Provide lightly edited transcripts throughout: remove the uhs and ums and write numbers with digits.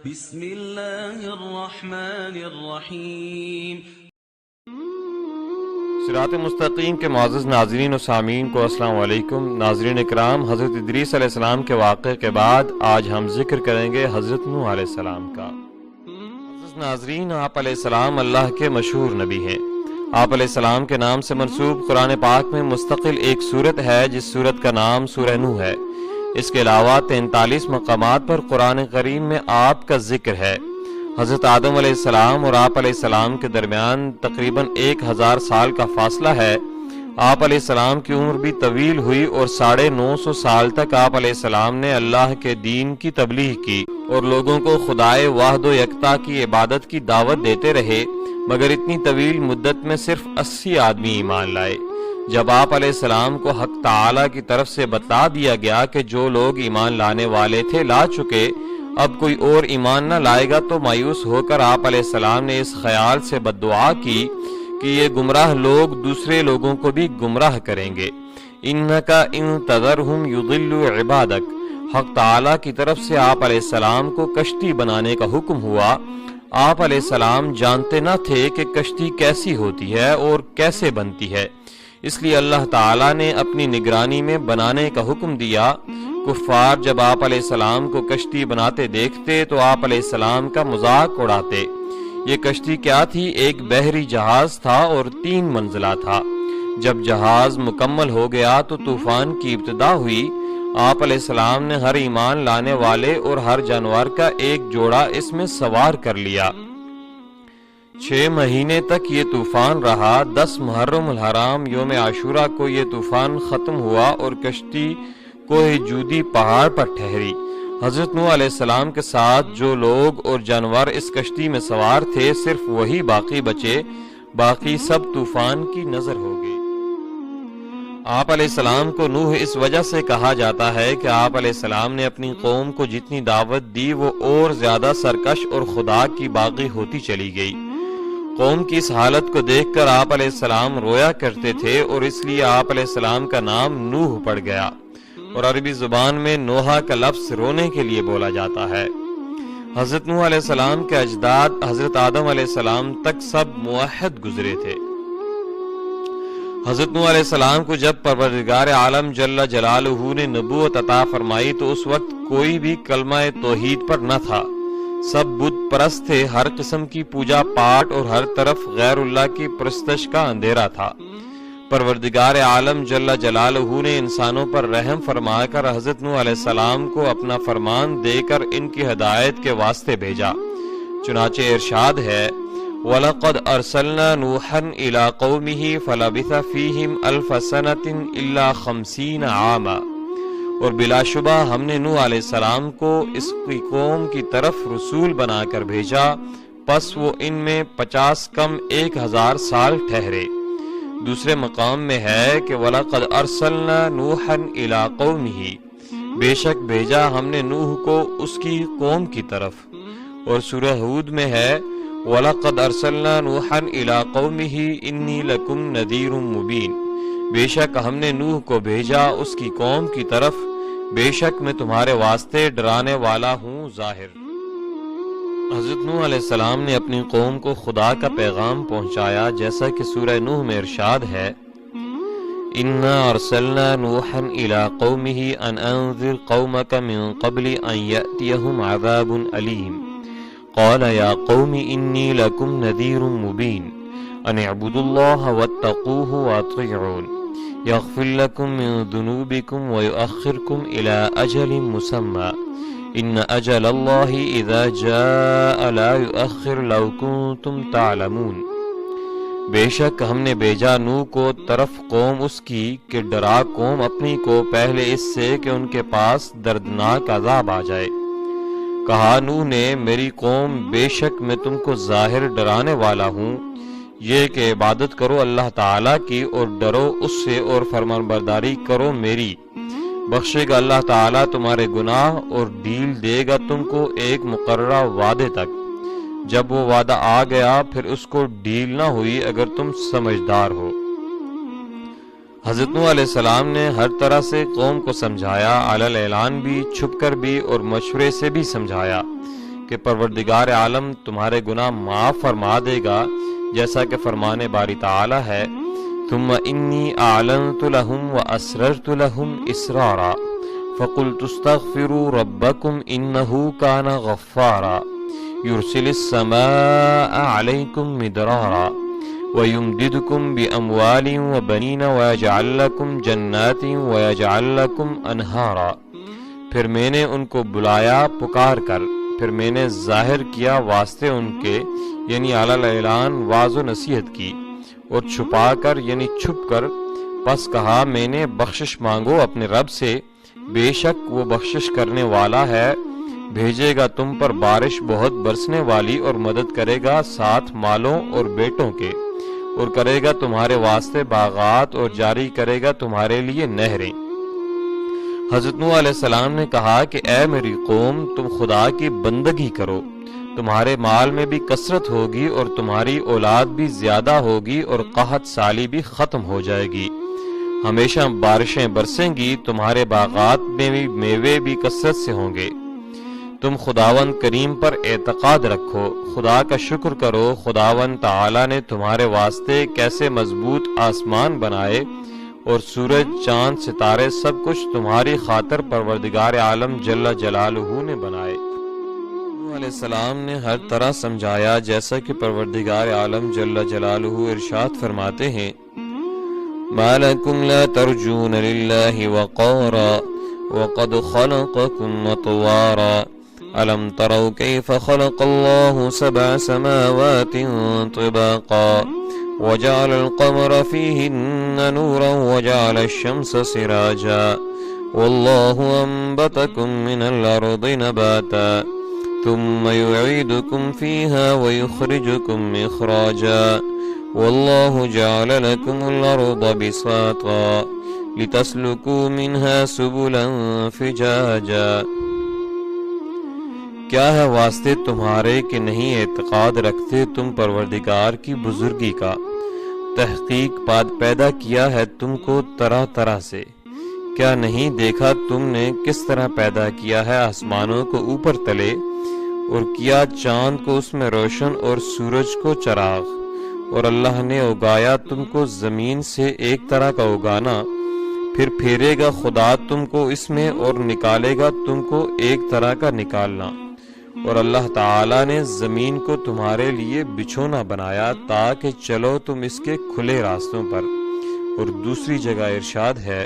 بسم اللہ الرحمن الرحیم۔ صراط مستقیم کے معزز ناظرین و سامعین کو السلام علیکم۔ ناظرین اکرام، حضرت ادریس علیہ السلام کے واقعے کے بعد آج ہم ذکر کریں گے حضرت نوح علیہ السلام کا۔ معزز ناظرین، آپ علیہ السلام اللہ کے مشہور نبی ہیں۔ آپ علیہ السلام کے نام سے منسوب قرآن پاک میں مستقل ایک سورت ہے جس سورت کا نام سورہ نوح ہے۔ اس کے علاوہ 43 مقامات پر قرآن کریم میں آپ کا ذکر ہے۔ حضرت آدم علیہ السلام اور آپ علیہ السلام کے درمیان تقریباً 1000 سال کا فاصلہ ہے۔ آپ علیہ السلام کی عمر بھی طویل ہوئی اور 950 سال تک آپ علیہ السلام نے اللہ کے دین کی تبلیغ کی اور لوگوں کو خدائے واحد و یکتا کی عبادت کی دعوت دیتے رہے، مگر اتنی طویل مدت میں صرف 80 آدمی ایمان لائے۔ جب آپ علیہ السلام کو حق تعالی کی طرف سے بتا دیا گیا کہ جو لوگ ایمان لانے والے تھے لا چکے، اب کوئی اور ایمان نہ لائے گا، تو مایوس ہو کر آپ علیہ السلام نے اس خیال سے بددعا کی کہ یہ گمراہ لوگ دوسرے لوگوں کو بھی گمراہ کریں گے۔ اِنَّكَ إِن تَذَرْهُمْ يُضِلُّوا عِبَادَكَ۔ حق تعالی کی طرف سے آپ علیہ السلام کو کشتی بنانے کا حکم ہوا۔ آپ علیہ السلام جانتے نہ تھے کہ کشتی کیسی ہوتی ہے اور کیسے بنتی ہے، اس لیے اللہ تعالیٰ نے اپنی نگرانی میں بنانے کا حکم دیا۔ کفار جب آپ علیہ السلام کو کشتی بناتے دیکھتے تو آپ علیہ السلام کا مذاق اڑاتے۔ یہ کشتی کیا تھی؟ ایک بحری جہاز تھا اور 3 منزلہ تھا۔ جب جہاز مکمل ہو گیا تو طوفان کی ابتدا ہوئی۔ آپ علیہ السلام نے ہر ایمان لانے والے اور ہر جانور کا ایک جوڑا اس میں سوار کر لیا۔ 6 مہینے تک یہ طوفان رہا۔ 10 محرم الحرام یوم عاشورہ کو یہ طوفان ختم ہوا اور کشتی کوہ جودی پہاڑ پر ٹھہری۔ حضرت نوح علیہ السلام کے ساتھ جو لوگ اور جانور اس کشتی میں سوار تھے صرف وہی باقی بچے، باقی سب طوفان کی نظر ہو گئی۔ آپ علیہ السلام کو نوح اس وجہ سے کہا جاتا ہے کہ آپ علیہ السلام نے اپنی قوم کو جتنی دعوت دی وہ اور زیادہ سرکش اور خدا کی باغی ہوتی چلی گئی۔ قوم کی اس حالت کو دیکھ کر آپ علیہ السلام رویا کرتے تھے اور اس لیے آپ علیہ السلام کا نام نوح پڑ گیا، اور عربی زبان میں نوحہ کا لفظ رونے کے لیے بولا جاتا ہے۔ حضرت نوح علیہ السلام کے اجداد حضرت آدم علیہ السلام تک سب موحد گزرے تھے۔ حضرت نوح علیہ السلام کو جب پروردگار عالم جل جلالہ نے نبوت عطا فرمائی تو اس وقت کوئی بھی کلمہ توحید پر نہ تھا، سب بت پرست تھے، ہر قسم کی پوجا پاٹ اور ہر طرف غیر اللہ کی پرستش کا اندھیرا تھا۔ پروردگار عالم جل جلالہ نے انسانوں پر رحم فرما کر حضرت نوح علیہ السلام کو اپنا فرمان دے کر ان کی ہدایت کے واسطے بھیجا۔ چنانچہ ارشاد ہے، وَلَقَدْ أَرْسَلْنَا نُوحًا إِلَىٰ قَوْمِهِ فَلَبِثَ فِيهِمْ أَلْفَ سَنَةٍ إِلَّا 50 عَامًا۔ اور بلا شبہ ہم نے نوح علیہ السلام کو اس کی قوم کی طرف رسول بنا کر بھیجا، پس وہ ان میں 50 کم 1000 سال ٹھہرے۔ دوسرے مقام میں ہے کہ وَلَقَدْ أَرْسَلْنَا نُوحًا إِلَىٰ قَوْمِهِ، بے شک بھیجا ہم نے نوح کو اس کی قوم کی طرف۔ اور سورہ ہود میں ہے، وَلَقَدْ أَرْسَلْنَا نُوحًا إِلَىٰ قَوْمِهِ إِنِّي لَكُمْ نَذِيرٌ مُّبِينٌ، بے شک ہم نے نوح کو بھیجا اس کی قوم کی طرف، بے شک میں تمہارے واسطے ڈرانے والا ہوں ظاہر۔ حضرت نوح علیہ السلام نے اپنی قوم کو خدا کا پیغام پہنچایا، جیسا کہ سورہ نوح میں ارشاد ہے، إِنَّا أَرْسَلْنَا نُوحًا إِلَىٰ قَوْمِهِ أَنْ أَنذِرْ قَوْمَكَ مِن قَبْلِ أَنْ يَأْتِيَهُمْ عَذَابٌ أَلِيمٌ قَالَ يَا قَوْمِ إِنِّي لَكُمْ نَذِيرٌ مُّبِينٌ أَنِ اعْبُدُوا اللَّهَ وَاتَّقُوهُ وَأَطِيعُونِ يَغْفِرْ لَكُم مِّن ذُنُوبِكُمْ وَيُؤَخِّرْكُمْ إِلَىٰ أَجَلٍ مُّسَمًّى إِنَّ أَجَلَ اللَّهِ إِذَا جَاءَ لَا يُؤَخِّرُ لَوْ كُنتُمْ تَعْلَمُونَ، بے شک ہم نے بھیجا نوح کو طرف قوم اس کی کہ ڈرا قوم اپنی کو پہلے اس سے کہ ان کے پاس دردناک عذاب آ جائے۔ کہا نوح نے، میری قوم بے شک میں تم کو ظاہر ڈرانے والا ہوں، یہ کہ عبادت کرو اللہ تعالیٰ کی اور ڈرو اس سے اور فرمان برداری کرو میری، بخشے گا اللہ تعالیٰ تمہارے گناہ اور ڈھیل دے گا تم کو ایک مقررہ وعدے تک۔ جب وہ وعدہ آ گیا پھر اس کو ڈھیل نہ ہوئی اگر تم سمجھدار ہو۔ حضرت نوح علیہ السلام نے ہر طرح سے قوم کو سمجھایا، علی الاعلان بھی، چھپ کر بھی اور مشورے سے بھی سمجھایا کہ پروردگار عالم تمہارے گناہ معاف فرما دے گا، جیسا کہ فرمان باری تعالی ہے ثم انی اعلنت لهم واسررت لهم اسرارا فقلت استغفروا ربکم انه کان غفارا یرسل السماء علیکم مدرارا وَيُمْدِدُكُمْ بِأَمْوَالٍ وَبَنِينَ وَيَجْعَلْ لَكُمْ جَنَّاتٍ وَيَجْعَلْ لَكُمْ أَنْهَارًا۔ پھر میں نے ان کو بلایا پکار کر، پھر میں نے ظاہر کیا واسطے ان کے، یعنی اعلی الاعلان واضح و نصیحت کی، اور چھپا کر یعنی چھپ کر، پس کہا میں نے بخشش مانگو اپنے رب سے، بے شک وہ بخشش کرنے والا ہے، بھیجے گا تم پر بارش بہت برسنے والی اور مدد کرے گا ساتھ مالوں اور بیٹوں کے، اور کرے گا تمہارے واسطے باغات اور جاری کرے گا تمہارے لیے نہریں۔ حضرت نوح علیہ السلام نے کہا کہ اے میری قوم، تم خدا کی بندگی کرو، تمہارے مال میں بھی کثرت ہوگی اور تمہاری اولاد بھی زیادہ ہوگی اور قحط سالی بھی ختم ہو جائے گی، ہمیشہ بارشیں برسیں گی، تمہارے باغات میں بھی میوے بھی کثرت سے ہوں گے۔ تم خداوند کریم پر اعتقاد رکھو، خدا کا شکر کرو، خداوند تعالی نے تمہارے واسطے کیسے مضبوط آسمان بنائے اور سورج چاند ستارے سب کچھ تمہاری خاطر پروردگار عالم جل جلالہ نے بنائے۔ نوح علیہ السلام نے ہر طرح سمجھایا، جیسا کہ پروردگار عالم جل جلالہ ارشاد فرماتے ہیں مَا لَكُمْ لَا تَرْجُونَ لِلَّهِ وَقَارًا وَقَدْ خَلَقَكُمْ أَطْوَارًا أَلَمْ تَرَوْا كَيْفَ خَلَقَ اللَّهُ سَبْعَ سَمَاوَاتٍ طِبَاقًا وَجَعَلَ الْقَمَرَ فِيهِنَّ نُورًا وَجَعَلَ الشَّمْسَ سِرَاجًا وَاللَّهُ أَنبَتَكُم مِّنَ الْأَرْضِ نَبَاتًا ثُمَّ يُعِيدُكُم فِيهَا وَيُخْرِجُكُم إِخْرَاجًا وَاللَّهُ جَعَلَ لَكُمُ الْأَرْضَ بِسَاطًا لِتَسْلُكُوا مِنْهَا سُبُلًا فِجَاجًا۔ کیا ہے واسطے تمہارے کہ نہیں اعتقاد رکھتے تم پروردگار کی بزرگی کا؟ تحقیق پیدا کیا ہے تم کو طرح طرح سے، کیا نہیں دیکھا تم نے کس طرح پیدا کیا ہے آسمانوں کو اوپر تلے، اور کیا چاند کو اس میں روشن اور سورج کو چراغ، اور اللہ نے اگایا تم کو زمین سے ایک طرح کا اگانا، پھر پھیرے گا خدا تم کو اس میں اور نکالے گا تم کو ایک طرح کا نکالنا، اور اللہ تعالیٰ نے زمین کو تمہارے لیے بچھونا بنایا تاکہ چلو تم اس کے کھلے راستوں پر۔ اور دوسری جگہ ارشاد ہے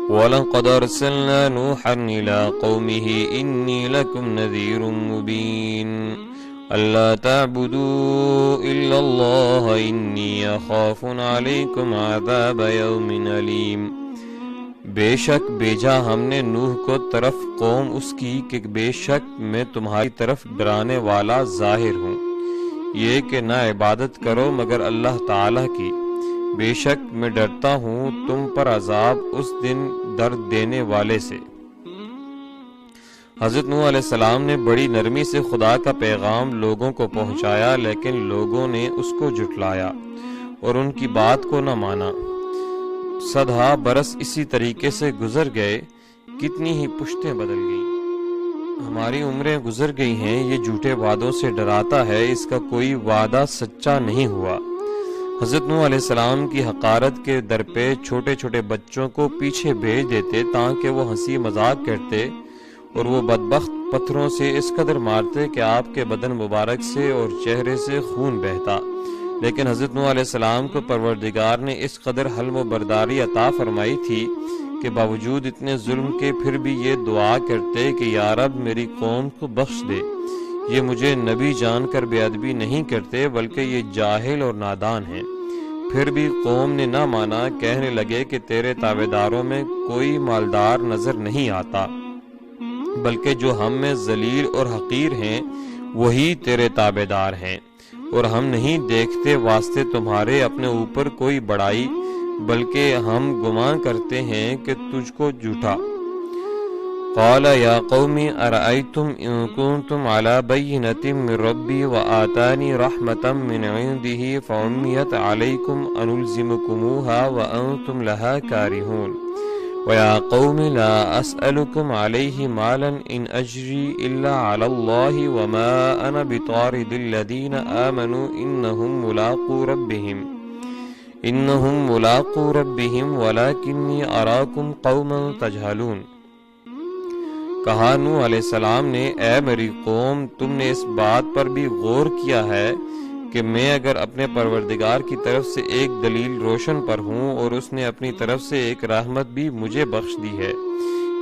وَلَقَدْ أَرْسَلْنَا نُوحًا إِلَىٰ قَوْمِهِ إِنِّي لَكُمْ نَذِيرٌ مُّبِينٌ أَلَّا تَعْبُدُوا إِلَّا اللَّهَ إِنِّي أَخَافُ عَلَيْكُمْ عَذَابَ يَوْمٍ أَلِيمٍ۔ بے شک بھیجا ہم نے نوح کو طرف قوم اس کی کہ بے شک میں تمہاری طرف ڈرانے والا ظاہر ہوں، یہ کہ نہ عبادت کرو مگر اللہ تعالی کی، بے شک میں ڈرتا ہوں تم پر عذاب اس دن درد دینے والے سے۔ حضرت نوح علیہ السلام نے بڑی نرمی سے خدا کا پیغام لوگوں کو پہنچایا، لیکن لوگوں نے اس کو جھٹلایا اور ان کی بات کو نہ مانا۔ صدہا برس اسی طریقے سے گزر گئے، کتنی ہی پشتیں بدل گئیں، ہماری عمریں گزر گئی ہیں، یہ جھوٹے وعدوں سے ڈراتا ہے، اس کا کوئی وعدہ سچا نہیں ہوا۔ حضرت نوح علیہ السلام کی حقارت کے در پہ چھوٹے چھوٹے بچوں کو پیچھے بھیج دیتے تاکہ وہ ہنسی مذاق کرتے، اور وہ بدبخت پتھروں سے اس قدر مارتے کہ آپ کے بدن مبارک سے اور چہرے سے خون بہتا، لیکن حضرت نوح علیہ السلام کو پروردگار نے اس قدر حلم و برداری عطا فرمائی تھی کہ باوجود اتنے ظلم کے پھر بھی یہ دعا کرتے کہ یا رب میری قوم کو بخش دے، یہ مجھے نبی جان کر بے ادبی نہیں کرتے بلکہ یہ جاہل اور نادان ہیں۔ پھر بھی قوم نے نہ مانا، کہنے لگے کہ تیرے تابعداروں میں کوئی مالدار نظر نہیں آتا، بلکہ جو ہم میں ذلیل اور حقیر ہیں وہی تیرے تابعدار ہیں، اور ہم نہیں دیکھتے واسطے تمہارے اپنے اوپر کوئی بڑائی، بلکہ ہم گمان کرتے ہیں کہ تجھ کو جھوٹا۔ قال یا قوم ارأیتم ان کنتم علی بینۃ من ربی وآتانی رحمۃ من عنده فعمیت علیکم انلزمکموها وانتم لها کارہون وَيَا قَوْمِ لَا أَسْأَلُكُمْ عَلَيْهِ مَالًا إِنْ أَجْرِي إِلَّا عَلَى اللَّهِ وَمَا أَنَا بِطَارِدِ الَّذِينَ آمَنُوا إِنَّهُمْ مُلَاقُو رَبِّهِمْ وَلَكِنِّي أَرَاكُمْ قَوْمًا تَجْهَلُونَ۔ کہا نوح علیہ السلام نے، اے میری قوم، تم نے اس بات پر بھی غور کیا ہے کہ میں اگر اپنے پروردگار کی طرف سے ایک دلیل روشن پر ہوں اور اس نے اپنی طرف سے ایک رحمت بھی مجھے بخش دی ہے،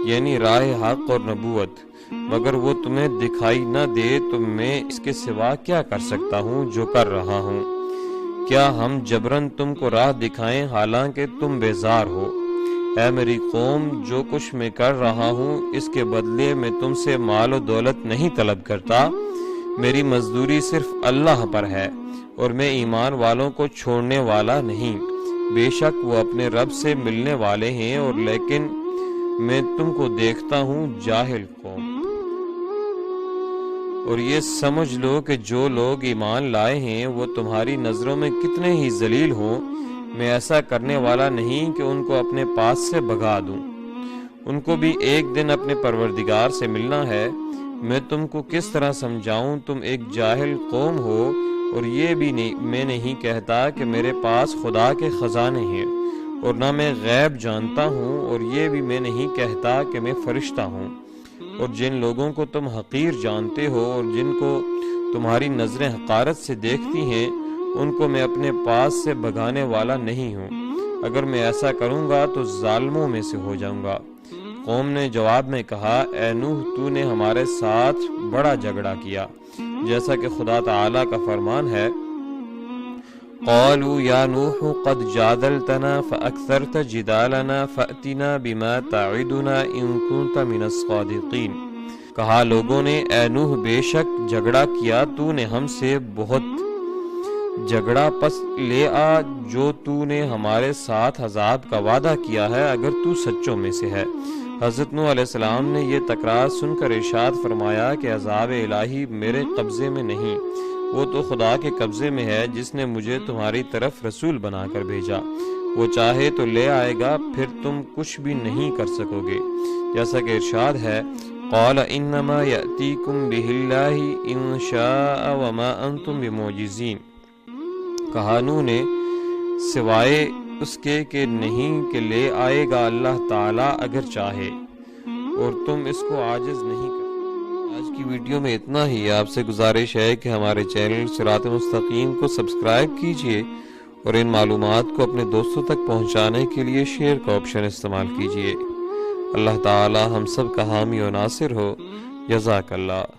یعنی راہ حق اور نبوت، مگر وہ تمہیں دکھائی نہ دے تو میں اس کے سوا کیا کر سکتا ہوں جو کر رہا ہوں؟ کیا ہم جبراً تم کو راہ دکھائیں حالانکہ تم بیزار ہو؟ اے میری قوم، جو کچھ میں کر رہا ہوں اس کے بدلے میں تم سے مال و دولت نہیں طلب کرتا، میری مزدوری صرف اللہ پر ہے اور میں ایمان والوں کو چھوڑنے والا نہیں۔ بے شک وہ اپنے رب سے ملنے والے ہیں، اور لیکن میں تم کو دیکھتا ہوں جاہل قوم۔ اور یہ سمجھ لو کہ جو لوگ ایمان لائے ہیں وہ تمہاری نظروں میں کتنے ہی ذلیل ہوں، میں ایسا کرنے والا نہیں کہ ان کو اپنے پاس سے بھگا دوں۔ ان کو بھی ایک دن اپنے پروردگار سے ملنا ہے۔ میں تم کو کس طرح سمجھاؤں؟ تم ایک جاہل قوم ہو، اور یہ بھی میں نہیں کہتا کہ میرے پاس خدا کے خزانے ہیں، اور نہ میں غیب جانتا ہوں، اور یہ بھی میں نہیں کہتا کہ میں فرشتہ ہوں۔ اور جن لوگوں کو تم حقیر جانتے ہو اور جن کو تمہاری نظریں حقارت سے دیکھتی ہیں، ان کو میں اپنے پاس سے بھگانے والا نہیں ہوں۔ اگر میں ایسا کروں گا تو ظالموں میں سے ہو جاؤں گا۔ قوم نے جواب میں کہا، اے نوح، تو نے ہمارے ساتھ بڑا جھگڑا کیا، جیسا کہ خدا تعالیٰ کا فرمان ہے، قالوا یا نوح قد جادلتنا فاکثرت جدالنا فأتنا بما تعدنا ان كنت من الصادقین۔ کہا لوگوں نے، اے نوح، بے شک جھگڑا کیا تو نے ہم سے بہت، جھگڑا پس لے آ جو تو نے ہمارے ساتھ عذاب کا وعدہ کیا ہے اگر تو سچوں میں سے ہے۔ حضرت نوح علیہ السلام نے یہ تکرار سن کر ارشاد فرمایا کہ عذاب الہی میرے قبضے میں نہیں، وہ تو خدا کے قبضے میں ہے جس نے مجھے تمہاری طرف رسول بنا کر بھیجا۔ وہ چاہے تو لے آئے گا، پھر تم کچھ بھی نہیں کر سکو گے، جیسا کہ ارشاد ہے، قال انما یأتیکم بہ اللہ ان شاء وما انتم بمعجزین۔ کہا نوح نے، سوائے اس کے کہ نہیں کہ لے آئے گا اللہ تعالیٰ اگر چاہے، اور تم اس کو عاجز نہیں کر۔ آج کی ویڈیو میں اتنا ہی۔ آپ سے گزارش ہے کہ ہمارے چینل صراط مستقیم کو سبسکرائب کیجئے اور ان معلومات کو اپنے دوستوں تک پہنچانے کے لیے شیئر کا آپشن استعمال کیجئے۔ اللہ تعالی ہم سب کا حامی و ناصر ہو۔ جزاک اللہ۔